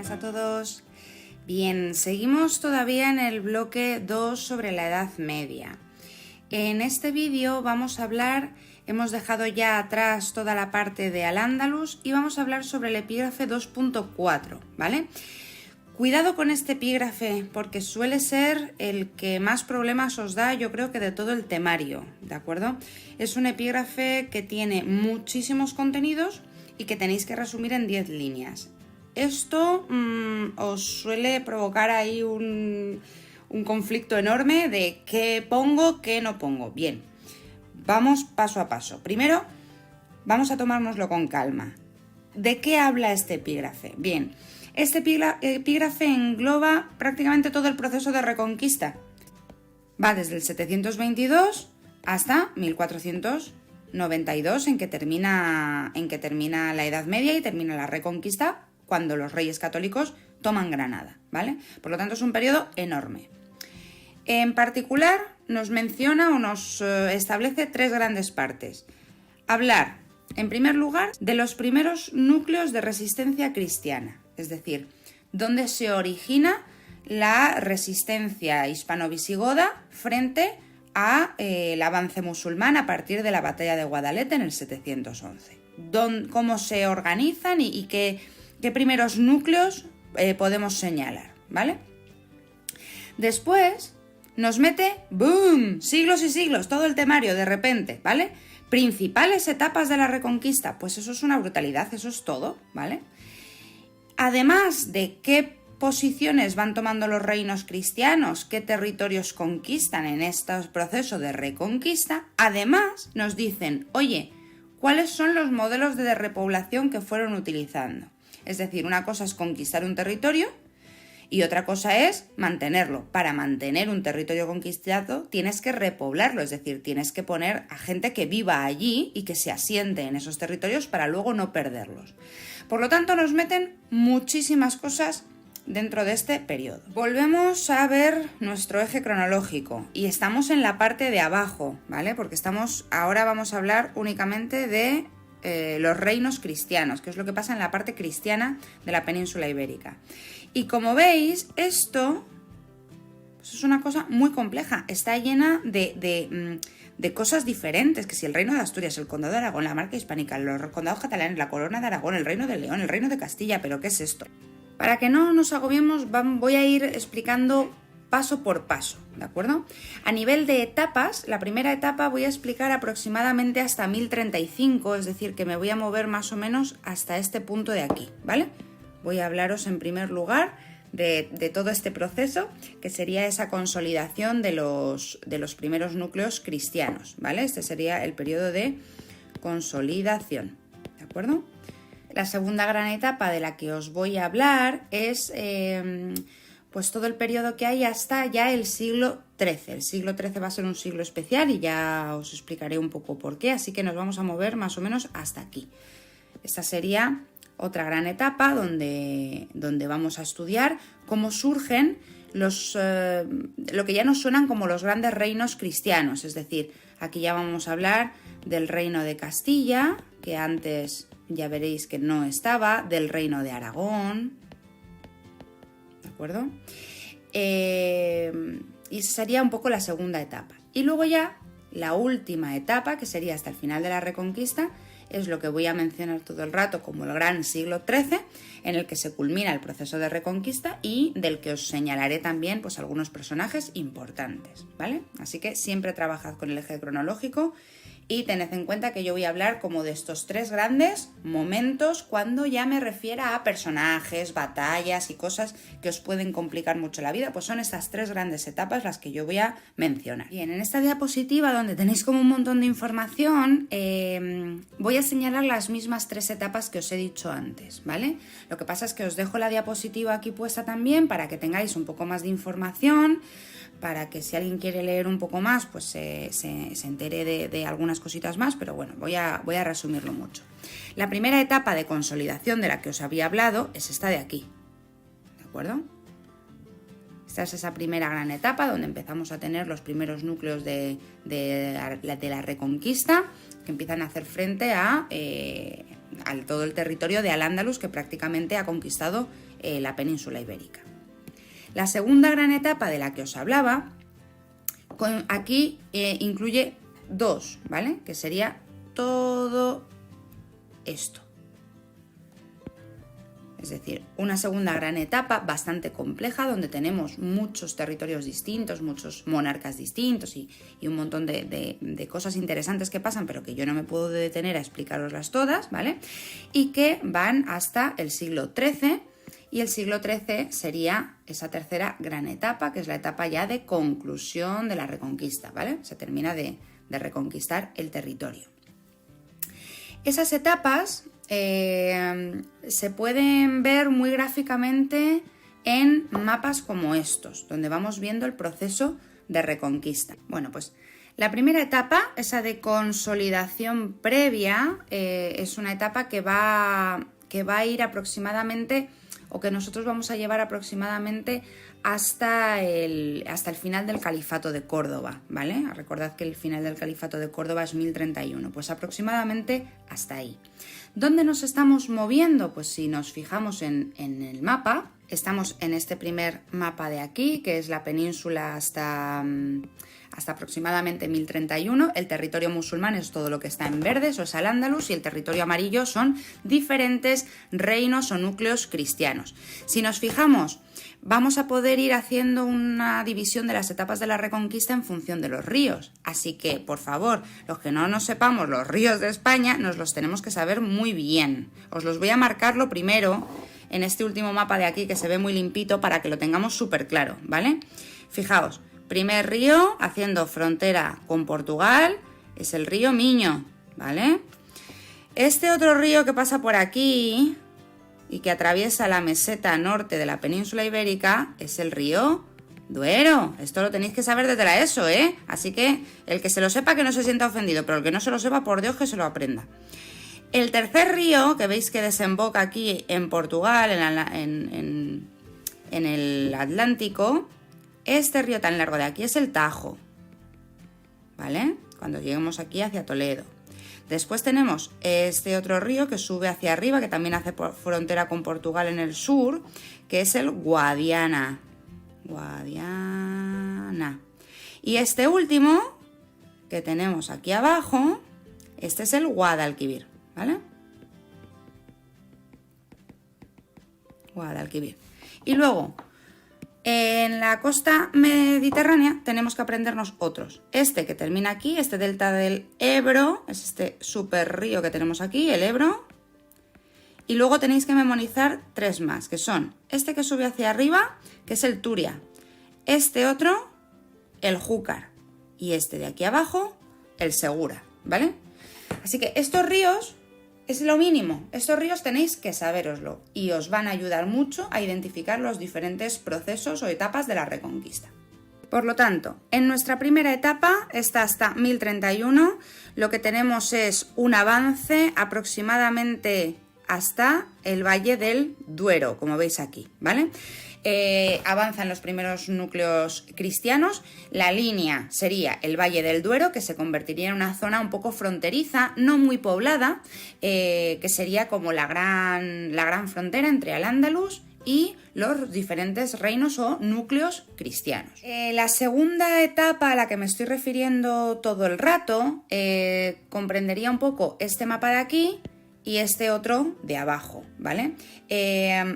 buenas a todos. Bien, seguimos todavía en el bloque 2 sobre la Edad Media. En este vídeo vamos a hablar, hemos dejado ya atrás toda la parte de Al-Ándalus y vamos a hablar sobre el epígrafe 2.4, ¿vale? Cuidado con este epígrafe porque suele ser el que más problemas os da, yo creo que de todo el temario, ¿de acuerdo? Es un epígrafe que tiene muchísimos contenidos y que tenéis que resumir en 10 líneas. Esto os suele provocar ahí un conflicto enorme de qué pongo, qué no pongo. Bien, vamos paso a paso. Primero, vamos a tomárnoslo con calma. ¿De qué habla este epígrafe? Bien, este epígrafe engloba prácticamente todo el proceso de Reconquista. Va desde el 722 hasta 1492, en que termina la Edad Media y termina la Reconquista, cuando los reyes católicos toman Granada, ¿vale? Por lo tanto, es un periodo enorme. En particular, nos menciona o nos establece 3 grandes partes. Hablar, en primer lugar, de los primeros núcleos de resistencia cristiana, es decir, dónde se origina la resistencia hispano-visigoda frente al avance musulmán a partir de la batalla de Guadalete en el 711. Cómo se organizan y qué primeros núcleos podemos señalar, ¿vale? Después nos mete, ¡boom!, siglos y siglos, todo el temario de repente, ¿vale? Principales etapas de la Reconquista, pues eso es una brutalidad, eso es todo, ¿vale? Además de qué posiciones van tomando los reinos cristianos, qué territorios conquistan en este proceso de reconquista, además nos dicen, oye, ¿cuáles son los modelos de repoblación que fueron utilizando? Es decir, una cosa es conquistar un territorio y otra cosa es mantenerlo. Para mantener un territorio conquistado tienes que repoblarlo, es decir, tienes que poner a gente que viva allí y que se asiente en esos territorios para luego no perderlos. Por lo tanto, nos meten muchísimas cosas dentro de este periodo. Volvemos a ver nuestro eje cronológico y estamos en la parte de abajo, ¿vale? Porque ahora vamos a hablar únicamente de los reinos cristianos, que es lo que pasa en la parte cristiana de la península ibérica. Y como veis, esto pues es una cosa muy compleja, está llena de cosas diferentes, que si el reino de Asturias, el condado de Aragón, la marca hispánica, los condados catalanes, la corona de Aragón, el reino de León, el reino de Castilla, ¿pero qué es esto? Para que no nos agobiemos, voy a ir explicando paso por paso, ¿de acuerdo? A nivel de etapas, la primera etapa voy a explicar aproximadamente hasta 1035, es decir, que me voy a mover más o menos hasta este punto de aquí, ¿vale? Voy a hablaros en primer lugar de todo este proceso, que sería esa consolidación de los primeros núcleos cristianos, ¿vale? Este sería el periodo de consolidación, ¿de acuerdo? La segunda gran etapa de la que os voy a hablar es pues todo el periodo que hay hasta ya el siglo XIII. El siglo XIII va a ser un siglo especial y ya os explicaré un poco por qué, así que nos vamos a mover más o menos hasta aquí. Esta sería otra gran etapa donde vamos a estudiar cómo surgen lo que ya nos suenan como los grandes reinos cristianos, es decir, aquí ya vamos a hablar del reino de Castilla, que antes ya veréis que no estaba, del reino de Aragón, ¿de acuerdo? Y esa sería un poco la segunda etapa. Y luego ya la última etapa, que sería hasta el final de la Reconquista, es lo que voy a mencionar todo el rato como el gran siglo XIII, en el que se culmina el proceso de Reconquista y del que os señalaré también pues algunos personajes importantes, ¿vale? Así que siempre trabajad con el eje cronológico y tened en cuenta que yo voy a hablar como de estos 3 grandes momentos cuando ya me refiera a personajes, batallas y cosas que os pueden complicar mucho la vida, pues son estas 3 grandes etapas las que yo voy a mencionar. Bien, en esta diapositiva donde tenéis como un montón de información, voy a señalar las mismas 3 etapas que os he dicho antes, ¿vale? Lo que pasa es que os dejo la diapositiva aquí puesta también para que tengáis un poco más de información, para que si alguien quiere leer un poco más, pues se entere de algunas cositas más, pero bueno, voy a resumirlo mucho. La primera etapa de consolidación de la que os había hablado es esta de aquí, ¿de acuerdo? Esta es esa primera gran etapa donde empezamos a tener los primeros núcleos de la Reconquista, que empiezan a hacer frente a todo el territorio de Al-Ándalus, que prácticamente ha conquistado la península ibérica. La segunda gran etapa de la que os hablaba, aquí incluye dos, ¿vale? Que sería todo esto. Es decir, una segunda gran etapa bastante compleja donde tenemos muchos territorios distintos, muchos monarcas distintos y un montón de cosas interesantes que pasan, pero que yo no me puedo detener a explicaroslas todas, ¿vale? Y que van hasta el siglo XIII, y el siglo XIII sería esa tercera gran etapa, que es la etapa ya de conclusión de la reconquista, ¿vale? Se termina de reconquistar el territorio. Esas etapas se pueden ver muy gráficamente en mapas como estos, donde vamos viendo el proceso de reconquista. Bueno, pues la primera etapa, esa de consolidación previa, es una etapa que va a ir aproximadamente, o que nosotros vamos a llevar aproximadamente hasta el final del Califato de Córdoba, ¿vale? Recordad que el final del Califato de Córdoba es 1031, pues aproximadamente hasta ahí. ¿Dónde nos estamos moviendo? Pues si nos fijamos en el mapa, estamos en este primer mapa de aquí, que es la península hasta aproximadamente 1031. El territorio musulmán es todo lo que está en verde, eso es Al-Ándalus, y el territorio amarillo son diferentes reinos o núcleos cristianos. Si nos fijamos, vamos a poder ir haciendo una división de las etapas de la reconquista en función de los ríos. Así que, por favor, los que no nos sepamos los ríos de España, nos los tenemos que saber muy bien. Os los voy a marcar lo primero en este último mapa de aquí, que se ve muy limpito, para que lo tengamos súper claro, ¿vale? Fijaos, primer río haciendo frontera con Portugal es el río Miño, ¿vale? Este otro río que pasa por aquí y que atraviesa la meseta norte de la península ibérica es el río Duero. Esto lo tenéis que saber desde la ESO, ¿eh? Así que el que se lo sepa que no se sienta ofendido, pero el que no se lo sepa, por Dios, que se lo aprenda. El tercer río, que veis que desemboca aquí en Portugal, en el Atlántico, este río tan largo de aquí es el Tajo, ¿vale? Cuando lleguemos aquí hacia Toledo. Después tenemos este otro río que sube hacia arriba, que también hace frontera con Portugal en el sur, que es el Guadiana. Y este último, que tenemos aquí abajo, este es el Guadalquivir, ¿vale? Guadalquivir. Y luego, en la costa mediterránea tenemos que aprendernos otros. Este que termina aquí, este delta del Ebro, es este super río que tenemos aquí, el Ebro. Y luego tenéis que memorizar tres más, que son este que sube hacia arriba, que es el Turia. Este otro, el Júcar. Y este de aquí abajo, el Segura, ¿vale? Así que estos ríos es lo mínimo. Estos ríos tenéis que sabéroslo y os van a ayudar mucho a identificar los diferentes procesos o etapas de la reconquista. Por lo tanto, en nuestra primera etapa, esta hasta 1031, lo que tenemos es un avance aproximadamente hasta el Valle del Duero, como veis aquí, ¿vale? Avanzan los primeros núcleos cristianos. La línea sería el Valle del Duero, que se convertiría en una zona un poco fronteriza, no muy poblada, que sería como la gran frontera entre Al-Ándalus y los diferentes reinos o núcleos cristianos. La segunda etapa a la que me estoy refiriendo todo el rato comprendería un poco este mapa de aquí y este otro de abajo, ¿vale?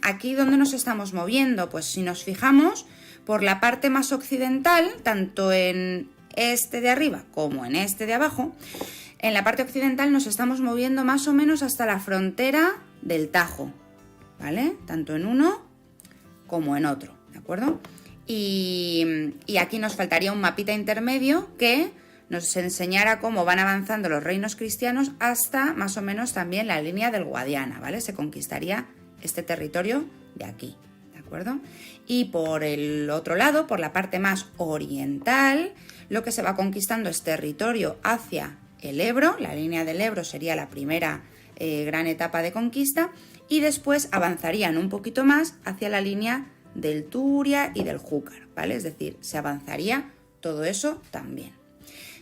Aquí donde nos estamos moviendo, pues si nos fijamos, por la parte más occidental, tanto en este de arriba como en este de abajo, en la parte occidental nos estamos moviendo más o menos hasta la frontera del Tajo, ¿vale? Tanto en uno como en otro, ¿de acuerdo? Y aquí nos faltaría un mapita intermedio que nos enseñara cómo van avanzando los reinos cristianos hasta más o menos también la línea del Guadiana, ¿vale? Se conquistaría este territorio de aquí, ¿de acuerdo? Y por el otro lado, por la parte más oriental, lo que se va conquistando es territorio hacia el Ebro. La línea del Ebro sería la primera gran etapa de conquista, y después avanzarían un poquito más hacia la línea del Turia y del Júcar, ¿vale? Es decir, se avanzaría todo eso también.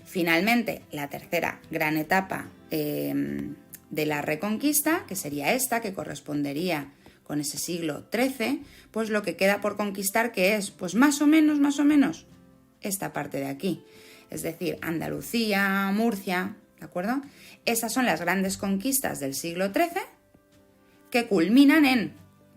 Finalmente, la tercera gran etapa de la Reconquista, que sería esta, que correspondería con ese siglo XIII, pues lo que queda por conquistar, que es, pues más o menos, esta parte de aquí. Es decir, Andalucía, Murcia, ¿de acuerdo? Esas son las grandes conquistas del siglo XIII que culminan en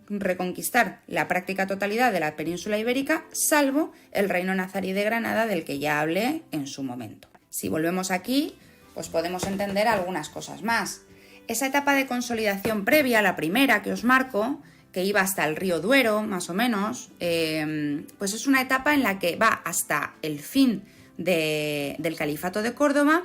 reconquistar la práctica totalidad de la península ibérica, salvo el reino nazarí de Granada, del que ya hablé en su momento. Si volvemos aquí, pues podemos entender algunas cosas más. Esa etapa de consolidación previa, la primera que os marco, que iba hasta el río Duero, más o menos, pues es una etapa en la que va hasta el fin del Califato de Córdoba,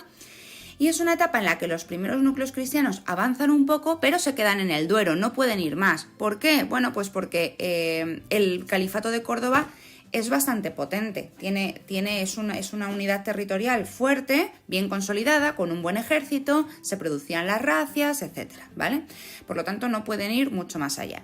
y es una etapa en la que los primeros núcleos cristianos avanzan un poco, pero se quedan en el Duero, no pueden ir más. ¿Por qué? Bueno, pues porque el Califato de Córdoba es bastante potente, es una unidad territorial fuerte, bien consolidada, con un buen ejército, se producían las racias, etcétera, ¿vale? Por lo tanto, no pueden ir mucho más allá.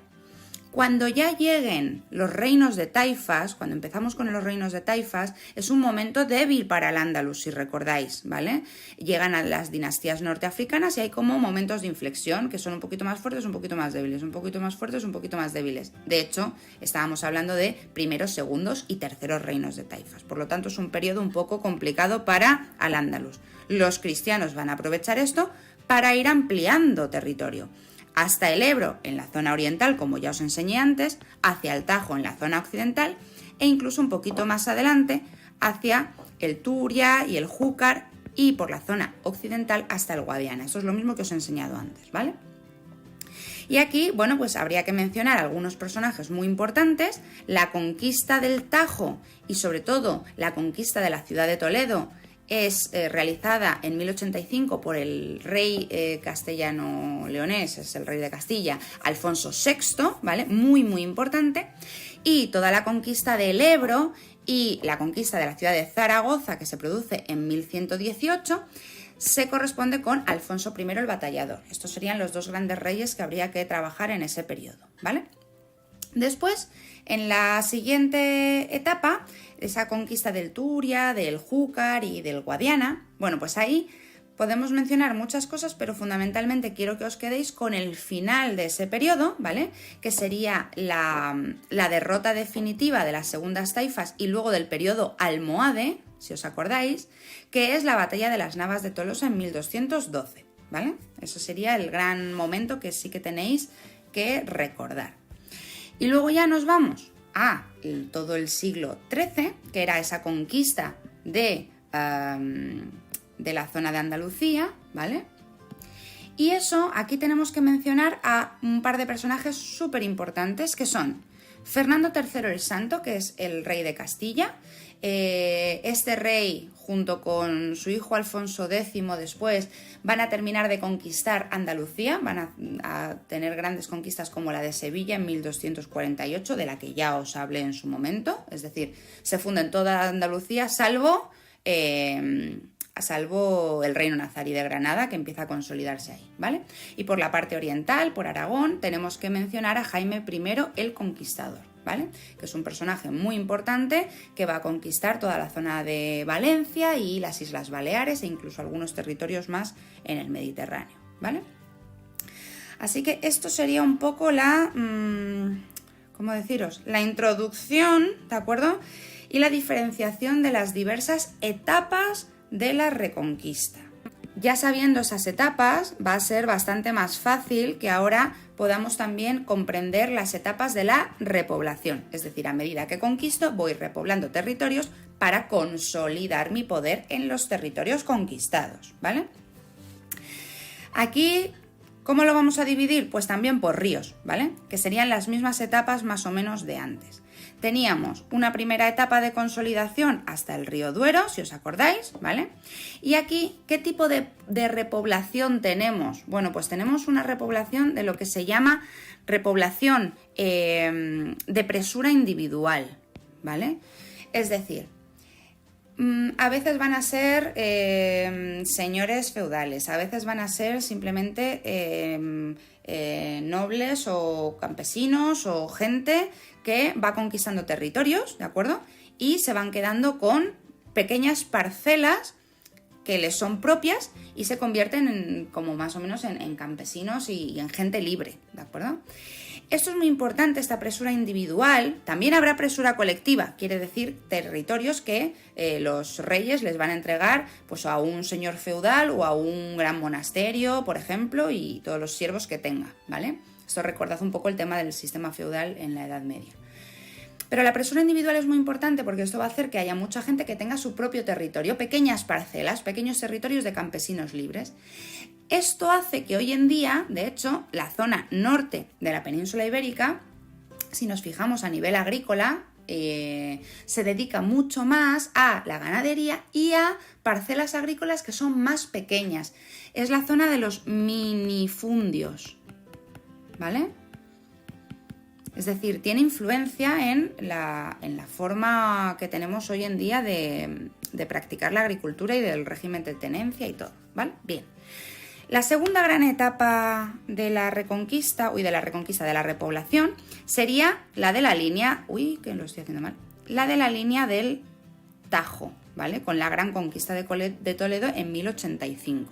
Cuando ya lleguen los reinos de taifas, cuando empezamos con los reinos de taifas, es un momento débil para el Andalus, si recordáis, ¿vale? Llegan a las dinastías norteafricanas y hay como momentos de inflexión que son un poquito más fuertes, un poquito más débiles, un poquito más fuertes, un poquito más débiles. De hecho, estábamos hablando de primeros, segundos y terceros reinos de taifas. Por lo tanto, es un periodo un poco complicado para al Andalus. Los cristianos van a aprovechar esto para ir ampliando territorio. Hasta el Ebro en la zona oriental, como ya os enseñé antes, hacia el Tajo en la zona occidental e incluso un poquito más adelante hacia el Turia y el Júcar y por la zona occidental hasta el Guadiana. Eso es lo mismo que os he enseñado antes, ¿vale? Y aquí, bueno, pues habría que mencionar algunos personajes muy importantes. La conquista del Tajo y sobre todo la conquista de la ciudad de Toledo es realizada en 1085 por el rey castellano-leonés, es el rey de Castilla, Alfonso VI, ¿vale? Muy, muy importante. Y toda la conquista del Ebro y la conquista de la ciudad de Zaragoza, que se produce en 1118, se corresponde con Alfonso I el Batallador. Estos serían los dos grandes reyes que habría que trabajar en ese periodo, ¿vale? Después, en la siguiente etapa, esa conquista del Turia, del Júcar y del Guadiana, bueno, pues ahí podemos mencionar muchas cosas, pero fundamentalmente quiero que os quedéis con el final de ese periodo, ¿vale? Que sería la derrota definitiva de las segundas taifas y luego del periodo almohade, si os acordáis, que es la batalla de las Navas de Tolosa en 1212, ¿vale? Eso sería el gran momento que sí que tenéis que recordar. Y luego ya nos vamos a todo el siglo XIII, que era esa conquista de la zona de Andalucía, ¿vale? Y eso, aquí tenemos que mencionar a un par de personajes súper importantes, que son Fernando III el Santo, que es el rey de Castilla. Este rey, junto con su hijo Alfonso X después, van a terminar de conquistar Andalucía, van a tener grandes conquistas como la de Sevilla en 1248, de la que ya os hablé en su momento, es decir, se funda en toda Andalucía, salvo el reino nazarí de Granada, que empieza a consolidarse ahí, ¿vale? Y por la parte oriental, por Aragón, tenemos que mencionar a Jaime I el Conquistador, ¿vale? Que es un personaje muy importante que va a conquistar toda la zona de Valencia y las Islas Baleares e incluso algunos territorios más en el Mediterráneo, ¿vale? Así que esto sería un poco ¿cómo deciros? La introducción, ¿de acuerdo? Y la diferenciación de las diversas etapas de la Reconquista. Ya sabiendo esas etapas, va a ser bastante más fácil que ahora podamos también comprender las etapas de la repoblación. Es decir, a medida que conquisto, voy repoblando territorios para consolidar mi poder en los territorios conquistados, ¿vale? Aquí, ¿cómo lo vamos a dividir? Pues también por ríos, ¿vale? Que serían las mismas etapas más o menos de antes. Teníamos una primera etapa de consolidación hasta el río Duero, si os acordáis, ¿vale? Y aquí, ¿qué tipo de repoblación tenemos? Bueno, pues tenemos una repoblación de lo que se llama repoblación de presura individual, ¿vale? Es decir, a veces van a ser señores feudales, a veces van a ser simplemente nobles o campesinos o gente que va conquistando territorios, ¿de acuerdo? Y se van quedando con pequeñas parcelas que les son propias y se convierten en, como más o menos en campesinos y en gente libre, ¿de acuerdo? Esto es muy importante, esta presura individual. También habrá presura colectiva, quiere decir territorios que los reyes les van a entregar pues, a un señor feudal o a un gran monasterio, por ejemplo, y todos los siervos que tenga, ¿vale? Esto recordad un poco el tema del sistema feudal en la Edad Media. Pero la presura individual es muy importante porque esto va a hacer que haya mucha gente que tenga su propio territorio, pequeñas parcelas, pequeños territorios de campesinos libres. Esto hace que hoy en día, de hecho, la zona norte de la península ibérica, si nos fijamos a nivel agrícola, se dedica mucho más a la ganadería y a parcelas agrícolas que son más pequeñas. Es la zona de los minifundios, ¿vale? Es decir, tiene influencia en la forma que tenemos hoy en día de practicar la agricultura y del régimen de tenencia y todo, ¿vale? Bien. La segunda gran etapa de la reconquista, de la repoblación, sería la de la línea, la de la línea del Tajo, ¿vale? Con la gran conquista de Toledo en 1085.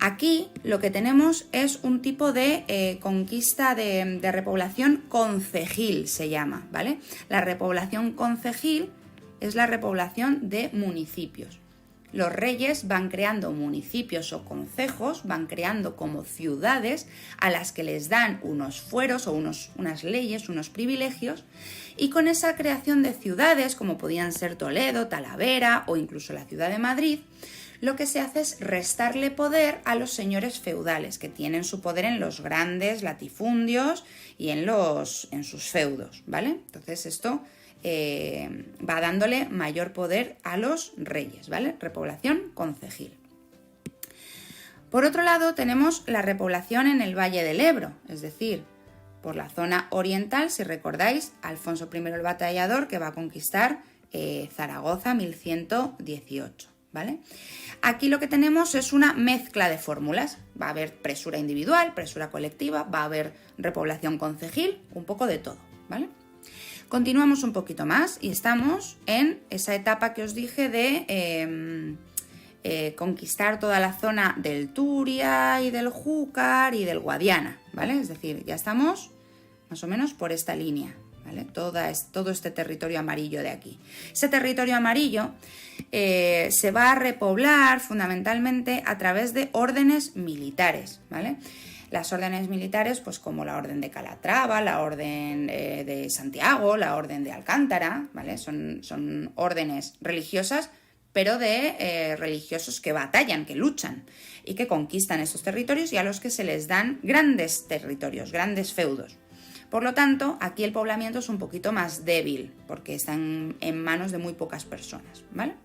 Aquí lo que tenemos es un tipo de conquista de repoblación concejil, se llama, ¿vale? La repoblación concejil es la repoblación de municipios. Los reyes van creando municipios o concejos, van creando como ciudades a las que les dan unos fueros o unas leyes, unos privilegios, y con esa creación de ciudades, como podían ser Toledo, Talavera o incluso la ciudad de Madrid, lo que se hace es restarle poder a los señores feudales, que tienen su poder en los grandes latifundios y en sus feudos, ¿vale? Entonces esto va dándole mayor poder a los reyes, ¿vale? Repoblación concejil. Por otro lado, tenemos la repoblación en el Valle del Ebro, es decir, por la zona oriental, si recordáis, Alfonso I el Batallador, que va a conquistar Zaragoza 1118, ¿vale? Aquí lo que tenemos es una mezcla de fórmulas. Va a haber presura individual, presura colectiva, va a haber repoblación concejil, un poco de todo, ¿vale? Continuamos un poquito más y estamos en esa etapa que os dije de conquistar toda la zona del Turia y del Júcar y del Guadiana, ¿vale? Es decir, ya estamos más o menos por esta línea, ¿vale? Todo este territorio amarillo de aquí. Ese territorio amarillo se va a repoblar fundamentalmente a través de órdenes militares, ¿vale? Las órdenes militares, pues como la Orden de Calatrava, la Orden de Santiago, la Orden de Alcántara, ¿vale? Son órdenes religiosas, pero de religiosos que batallan, que luchan y que conquistan esos territorios y a los que se les dan grandes territorios, grandes feudos. Por lo tanto, aquí el poblamiento es un poquito más débil, porque están en manos de muy pocas personas, ¿vale?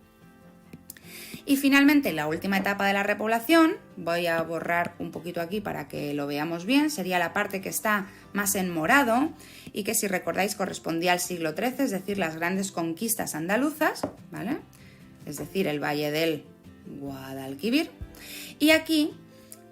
Y finalmente, la última etapa de la repoblación, voy a borrar un poquito aquí para que lo veamos bien, sería la parte que está más en morado y que, si recordáis, correspondía al siglo XIII, es decir, las grandes conquistas andaluzas, ¿vale? Es decir, el Valle del Guadalquivir. Y aquí,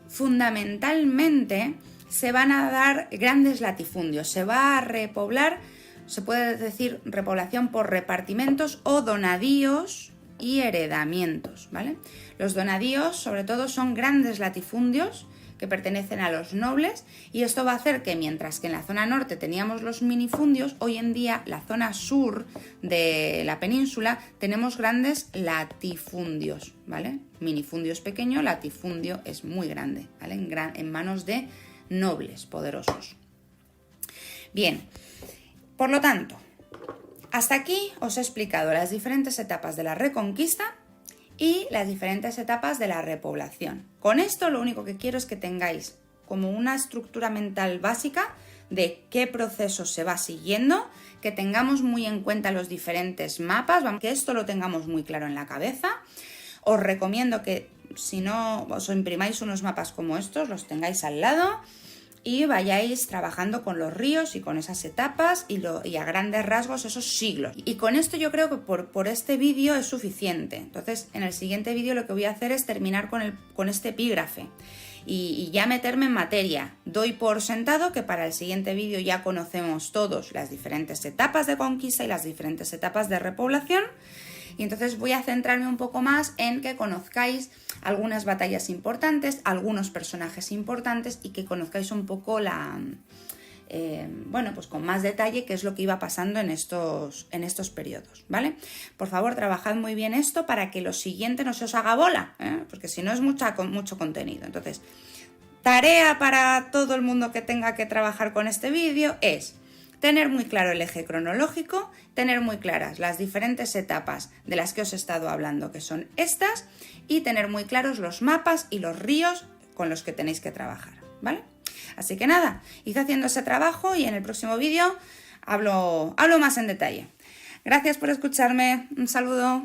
fundamentalmente, se van a dar grandes latifundios, se va a repoblar, se puede decir repoblación por repartimientos o donadíos y heredamientos, ¿vale? Los donadíos, sobre todo, son grandes latifundios que pertenecen a los nobles y esto va a hacer que, mientras que en la zona norte teníamos los minifundios, hoy en día la zona sur de la península tenemos grandes latifundios, ¿vale? Minifundio es pequeño, latifundio es muy grande, ¿vale? En manos de nobles poderosos. Bien, por lo tanto, hasta aquí os he explicado las diferentes etapas de la reconquista y las diferentes etapas de la repoblación. Con esto lo único que quiero es que tengáis como una estructura mental básica de qué proceso se va siguiendo, que tengamos muy en cuenta los diferentes mapas, que esto lo tengamos muy claro en la cabeza. Os recomiendo que, si no, os imprimáis unos mapas como estos, los tengáis al lado y vayáis trabajando con los ríos y con esas etapas y a grandes rasgos esos siglos. Y con esto yo creo que por este vídeo es suficiente. Entonces, en el siguiente vídeo lo que voy a hacer es terminar con este epígrafe y ya meterme en materia. Doy por sentado que para el siguiente vídeo ya conocemos todos las diferentes etapas de conquista y las diferentes etapas de repoblación. Y entonces voy a centrarme un poco más en que conozcáis algunas batallas importantes, algunos personajes importantes y que conozcáis un poco bueno, pues con más detalle qué es lo que iba pasando en estos periodos, ¿vale? Por favor, trabajad muy bien esto para que lo siguiente no se os haga bola, porque si no es mucho contenido. Entonces, tarea para todo el mundo que tenga que trabajar con este vídeo es tener muy claro el eje cronológico, tener muy claras las diferentes etapas de las que os he estado hablando, que son estas, y tener muy claros los mapas y los ríos con los que tenéis que trabajar, ¿vale? Así que nada, id haciendo ese trabajo y en el próximo vídeo hablo más en detalle. Gracias por escucharme, un saludo.